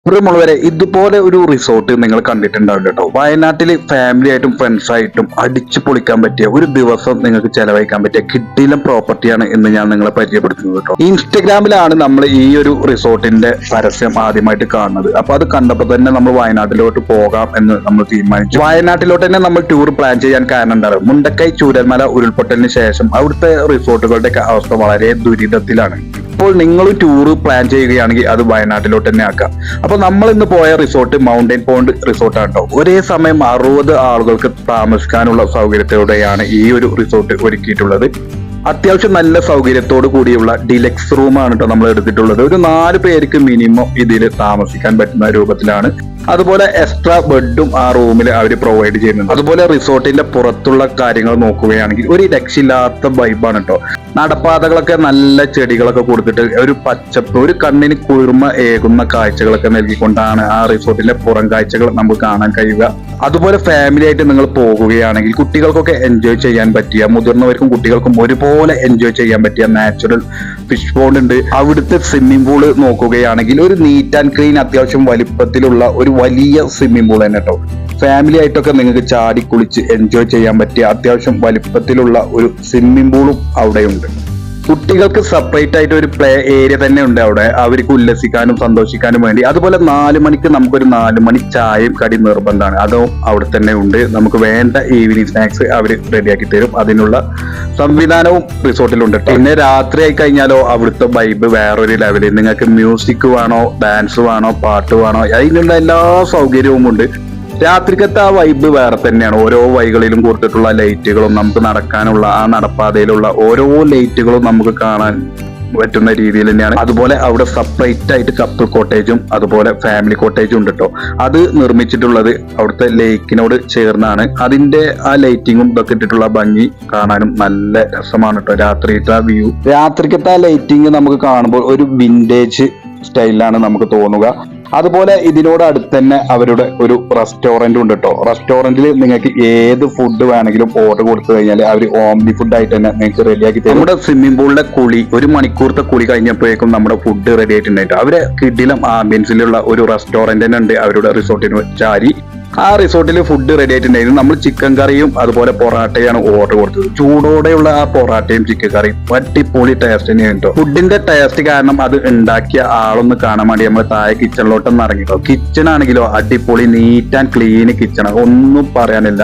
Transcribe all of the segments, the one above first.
പ്രിയമുള്ളവരെ, ഇതുപോലെ ഒരു റിസോർട്ട് നിങ്ങൾ കണ്ടിട്ടുണ്ടാവില്ല കേട്ടോ. വയനാട്ടിൽ ഫാമിലി ആയിട്ടും ഫ്രണ്ട്സ് ആയിട്ടും അടിച്ചു പൊളിക്കാൻ പറ്റിയ ഒരു ദിവസം നിങ്ങൾക്ക് ചെലവഴിക്കാൻ പറ്റിയ കിടിലം പ്രോപ്പർട്ടിയാണ് ഇന്ന് ഞാൻ നിങ്ങളെ പരിചയപ്പെടുത്തുന്നത് കേട്ടോ. ഇൻസ്റ്റഗ്രാമിലാണ് നമ്മൾ ഈ ഒരു റിസോർട്ടിന്റെ പരസ്യം ആദ്യമായിട്ട് കാണുന്നത്. അപ്പൊ അത് കണ്ടപ്പോൾ തന്നെ നമ്മൾ വയനാട്ടിലോട്ട് പോകാം എന്ന് നമ്മൾ തീരുമാനിച്ചു. വയനാട്ടിലോട്ട് തന്നെ നമ്മൾ ടൂർ പ്ലാൻ ചെയ്യാൻ കാരണം എന്താണ്, മുണ്ടക്കൈ ചൂരൽമല ഉരുൾപൊട്ടലിന് ശേഷം അവിടുത്തെ റിസോർട്ടുകളുടെ അവസ്ഥ വളരെ ദുരിതത്തിലാണ്. ഇപ്പോൾ നിങ്ങൾ ടൂർ പ്ലാൻ ചെയ്യുകയാണെങ്കിൽ അത് വയനാട്ടിലോട്ട് തന്നെ ആക്കാം. അപ്പൊ നമ്മൾ ഇന്ന് പോയ റിസോർട്ട് മൗണ്ടൻ പോണ്ട് റിസോർട്ടാണ് കേട്ടോ. ഒരേ സമയം 60 ആളുകൾക്ക് താമസിക്കാനുള്ള സൗകര്യത്തോടെയാണ് ഈ ഒരു റിസോർട്ട് ഒരുക്കിയിട്ടുള്ളത്. അത്യാവശ്യം നല്ല സൗകര്യത്തോട് കൂടിയുള്ള ഡിലക്സ് റൂമാണ് കേട്ടോ നമ്മൾ എടുത്തിട്ടുള്ളത്. ഒരു 4 പേർക്ക് മിനിമം ഇതിൽ താമസിക്കാൻ പറ്റുന്ന രൂപത്തിലാണ്. അതുപോലെ എക്സ്ട്രാ ബെഡും ആ റൂമിൽ അവർ പ്രൊവൈഡ് ചെയ്യുന്നുണ്ട്. അതുപോലെ റിസോർട്ടിന്റെ പുറത്തുള്ള കാര്യങ്ങൾ നോക്കുകയാണെങ്കിൽ ഒരു രക്ഷയില്ലാത്ത വൈബാണ് കേട്ടോ. നടപ്പാതകളൊക്കെ നല്ല ചെടികളൊക്കെ കൊടുത്തിട്ട് ഒരു പച്ചപ്പ്, ഒരു കണ്ണിന് കുളിർമ ഏകുന്ന കാഴ്ചകളൊക്കെ നൽകിക്കൊണ്ടാണ് ആ റിസോർട്ടിന്റെ പുറം കാഴ്ചകൾ നമുക്ക് കാണാൻ കഴിയുക. അതുപോലെ ഫാമിലി ആയിട്ട് നിങ്ങൾ പോകുകയാണെങ്കിൽ കുട്ടികൾക്കൊക്കെ എൻജോയ് ചെയ്യാൻ പറ്റിയ, മുതിർന്നവർക്കും കുട്ടികൾക്കും ഒരുപോലെ എൻജോയ് ചെയ്യാൻ പറ്റിയ നാച്ചുറൽ ഫിഷ് പോണ്ട് ഉണ്ട്. അവിടുത്തെ സ്വിമ്മിംഗ് പൂള് നോക്കുകയാണെങ്കിൽ ഒരു നീറ്റ് ആൻഡ് ക്ലീൻ, അത്യാവശ്യം വലിപ്പത്തിലുള്ള ഒരു വലിയ സ്വിമ്മിംഗ് പൂൾ തന്നെ കേട്ടോ. ഫാമിലി ആയിട്ടൊക്കെ നിങ്ങൾക്ക് ചാടി കുളിച്ച് എൻജോയ് ചെയ്യാൻ പറ്റിയ അത്യാവശ്യം വലിപ്പത്തിലുള്ള ഒരു സ്വിമ്മിംഗ് പൂളും അവിടെയുണ്ട്. കുട്ടികൾക്ക് സെപ്പറേറ്റ് ആയിട്ട് ഒരു പ്ലേ ഏരിയ തന്നെ ഉണ്ട് അവിടെ, അവർക്ക് ഉല്ലസിക്കാനും സന്തോഷിക്കാനും വേണ്ടി. അതുപോലെ 4 മണിക്ക് നമുക്കൊരു 4 മണി ചായയും കടി നിർബന്ധമാണ്, അതും അവിടെ തന്നെ ഉണ്ട്. നമുക്ക് വേണ്ട ഈവനിങ് സ്നാക്സ് അവർ റെഡിയാക്കി തരും. അതിനുള്ള സംവിധാനവും റിസോർട്ടിലുണ്ട്. പിന്നെ രാത്രി ആയി കഴിഞ്ഞാലോ അവിടുത്തെ വൈബ് വേറൊരു ലെവലിൽ. നിങ്ങൾക്ക് മ്യൂസിക് വേണോ, ഡാൻസ് വേണോ, പാട്ട് വേണോ, അതിനുള്ള എല്ലാ സൗകര്യവും ഉണ്ട്. രാത്രിക്കത്തെ ആ വൈബ് വേറെ തന്നെയാണ്. ഓരോ വഴികളിലും കൊടുത്തിട്ടുള്ള ലൈറ്റുകളും, നമുക്ക് നടക്കാനുള്ള ആ നടപ്പാതയിലുള്ള ഓരോ ലൈറ്റുകളും നമുക്ക് കാണാൻ പറ്റുന്ന രീതിയിൽ തന്നെയാണ്. അതുപോലെ അവിടെ സെപ്പറേറ്റ് ആയിട്ട് കപ്പിൾ കോട്ടേജും അതുപോലെ ഫാമിലി കോട്ടേജും ഉണ്ട് കേട്ടോ. അത് നിർമ്മിച്ചിട്ടുള്ളത് അവിടുത്തെ ലേക്കിനോട് ചേർന്നാണ്. അതിന്റെ ആ ലൈറ്റിങ്ങും ഇതൊക്കെ ഇട്ടിട്ടുള്ള ഭംഗി കാണാനും നല്ല രസമാണ് കേട്ടോ. രാത്രിയിലത്തെ ആ വ്യൂ, രാത്രിക്കത്തെ ആ ലൈറ്റിങ് നമുക്ക് കാണുമ്പോൾ ഒരു വിന്റേജ് സ്റ്റൈലിലാണ് നമുക്ക് തോന്നുക. അതുപോലെ ഇതിനോട് അടുത്ത് തന്നെ അവരുടെ ഒരു റെസ്റ്റോറന്റ് ഉണ്ട് കേട്ടോ. റെസ്റ്റോറന്റിൽ നിങ്ങൾക്ക് ഏത് ഫുഡ് വേണമെങ്കിലും ഓർഡർ കൊടുത്തു കഴിഞ്ഞാൽ അവർ ഓംലി ഫുഡ് ആയിട്ട് തന്നെ നിങ്ങൾക്ക് റെഡിയാക്കി തരും. നമ്മുടെ സ്വിമ്മിംഗ് പൂളിലെ കുളി, ഒരു മണിക്കൂറത്തെ കുളി കഴിഞ്ഞപ്പോഴേക്കും നമ്മുടെ ഫുഡ് റെഡി ആയിട്ടുണ്ടായിട്ട് അവരെ കിടിലം ആംബിയൻസിലുള്ള ഒരു റെസ്റ്റോറന്റ് തന്നെ ഉണ്ട് അവരുടെ റിസോർട്ടിന് ചാരി. ആ റിസോർട്ടിൽ ഫുഡ് റെഡി ആയിട്ടുണ്ടായിരുന്നു. നമ്മൾ ചിക്കൻ കറിയും അതുപോലെ പൊറാട്ടയാണ് ഓർഡർ കൊടുത്തത്. ചൂടോടെയുള്ള ആ പൊറാട്ടയും ചിക്കൻ കറിയും അടിപൊളി ടേസ്റ്റ് തന്നെയാണ് കേട്ടോ. ഫുഡിന്റെ ടേസ്റ്റ് കാരണം അത് ഉണ്ടാക്കിയ ആളൊന്ന് കാണാൻ വേണ്ടി നമ്മൾ താഴെ കിച്ചണിലോട്ടൊന്ന് ഇറങ്ങിട്ടോ. കിച്ചൺ ആണെങ്കിലോ അടിപൊളി നീറ്റ് ആൻഡ് ക്ലീൻ കിച്ചൺ, ഒന്നും പറയാനില്ല.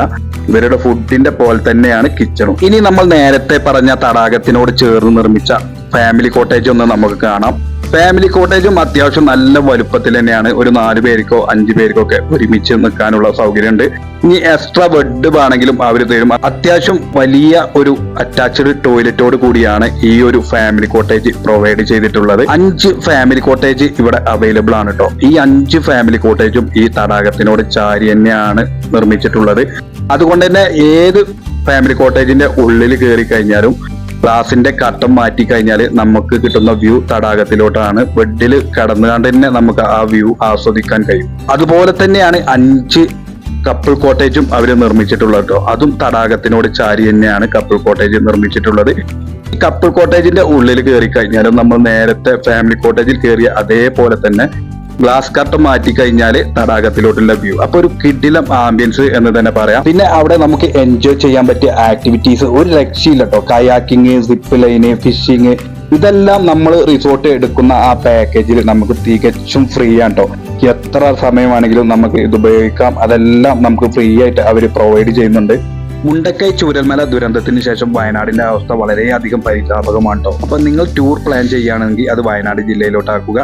ഇവരുടെ ഫുഡിന്റെ പോലെ തന്നെയാണ് കിച്ചണും. ഇനി നമ്മൾ നേരത്തെ പറഞ്ഞ തടാകത്തിനോട് ചേർന്ന് നിർമ്മിച്ച ഫാമിലി കോട്ടേജ് ഒന്ന് നമുക്ക് കാണാം. ഫാമിലി കോട്ടേജും അത്യാവശ്യം നല്ല വലുപ്പത്തിൽ തന്നെയാണ്. ഒരു 4 പേർക്കോ 5 പേർക്കോ ഒക്കെ ഒരുമിച്ച് നിൽക്കാനുള്ള സൗകര്യമുണ്ട്. ഇനി എക്സ്ട്രാ ബെഡ് വേണമെങ്കിലും അവർ തരും. അത്യാവശ്യം വലിയ ഒരു അറ്റാച്ച്ഡ് ടോയ്ലറ്റോട് കൂടിയാണ് ഈ ഒരു ഫാമിലി കോട്ടേജ് പ്രൊവൈഡ് ചെയ്തിട്ടുള്ളത്. 5 ഫാമിലി കോട്ടേജ് ഇവിടെ അവൈലബിൾ ആണ് കേട്ടോ. ഈ 5 ഫാമിലി കോട്ടേജും ഈ തടാകത്തിനോട് ചാരി തന്നെയാണ് നിർമ്മിച്ചിട്ടുള്ളത്. അതുകൊണ്ട് തന്നെ ഏത് ഫാമിലി കോട്ടേജിന്റെ ഉള്ളിൽ കയറി കഴിഞ്ഞാലും ഗ്ലാസിന്റെ കട്ടം മാറ്റി കഴിഞ്ഞാൽ നമുക്ക് കിട്ടുന്ന വ്യൂ തടാകത്തിലോട്ടാണ്. ബെഡിൽ കിടന്നുകൊണ്ട് തന്നെ നമുക്ക് ആ വ്യൂ ആസ്വദിക്കാൻ കഴിയും. അതുപോലെ തന്നെയാണ് 5 കപ്പിൾ കോട്ടേജും അവർ നിർമ്മിച്ചിട്ടുള്ളത് കേട്ടോ. അതും തടാകത്തിനോട് ചാരി തന്നെയാണ് കപ്പിൾ കോട്ടേജ് നിർമ്മിച്ചിട്ടുള്ളത്. ഈ കപ്പിൾ കോട്ടേജിന്റെ ഉള്ളിൽ കയറി കഴിഞ്ഞാലും നമ്മൾ നേരത്തെ ഫാമിലി കോട്ടേജിൽ കയറിയ അതേപോലെ തന്നെ ഗ്ലാസ് കട്ട് മാറ്റി കഴിഞ്ഞാൽ തടാകത്തിലോട്ടുള്ള വ്യൂ. അപ്പൊ ഒരു കിടിലം ആംബിയൻസ് എന്ന് തന്നെ പറയാം. പിന്നെ അവിടെ നമുക്ക് എൻജോയ് ചെയ്യാൻ പറ്റിയ ആക്ടിവിറ്റീസ് ഒരു രക്ഷയില്ല കേട്ടോ. കയാക്കിങ്, സിപ്പ് ലൈന്, ഫിഷിങ്, ഇതെല്ലാം നമ്മൾ റിസോർട്ട് എടുക്കുന്ന ആ പാക്കേജിൽ നമുക്ക് തികച്ചും ഫ്രീ ആണ് കേട്ടോ. എത്ര സമയമാണെങ്കിലും നമുക്ക് ഇത് ഉപയോഗിക്കാം. അതെല്ലാം നമുക്ക് ഫ്രീ ആയിട്ട് അവർ പ്രൊവൈഡ് ചെയ്യുന്നുണ്ട്. മുണ്ടക്കൈ ചൂരൽമല ദുരന്തത്തിന് ശേഷം വയനാടിന്റെ അവസ്ഥ വളരെയധികം പരിതാപകമാണ് കേട്ടോ. അപ്പൊ നിങ്ങൾ ടൂർ പ്ലാൻ ചെയ്യുകയാണെങ്കിൽ അത് വയനാട് ജില്ലയിലോട്ടാക്കുക.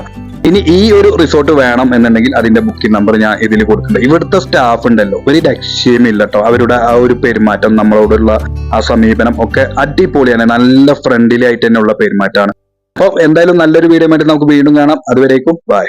ഇനി ഈ ഒരു റിസോർട്ട് വേണം എന്നുണ്ടെങ്കിൽ അതിന്റെ ബുക്കിംഗ് നമ്പർ ഞാൻ ഇതിൽ കൊടുക്കുന്നുണ്ട്. ഇവിടുത്തെ സ്റ്റാഫ് ഉണ്ടല്ലോ, ഒരു രക്ഷയുമില്ല കേട്ടോ. അവരുടെ ആ ഒരു പെരുമാറ്റം, നമ്മളോടുള്ള ആ സമീപനം ഒക്കെ അടിപൊളിയാണ്. നല്ല ഫ്രണ്ട്ലി ആയിട്ട് തന്നെയുള്ള പെരുമാറ്റമാണ്. അപ്പോൾ എന്തായാലും നല്ലൊരു വീഡിയോ ആയിട്ട് നമുക്ക് വീണ്ടും കാണാം. അതുവരേക്കും ബൈ.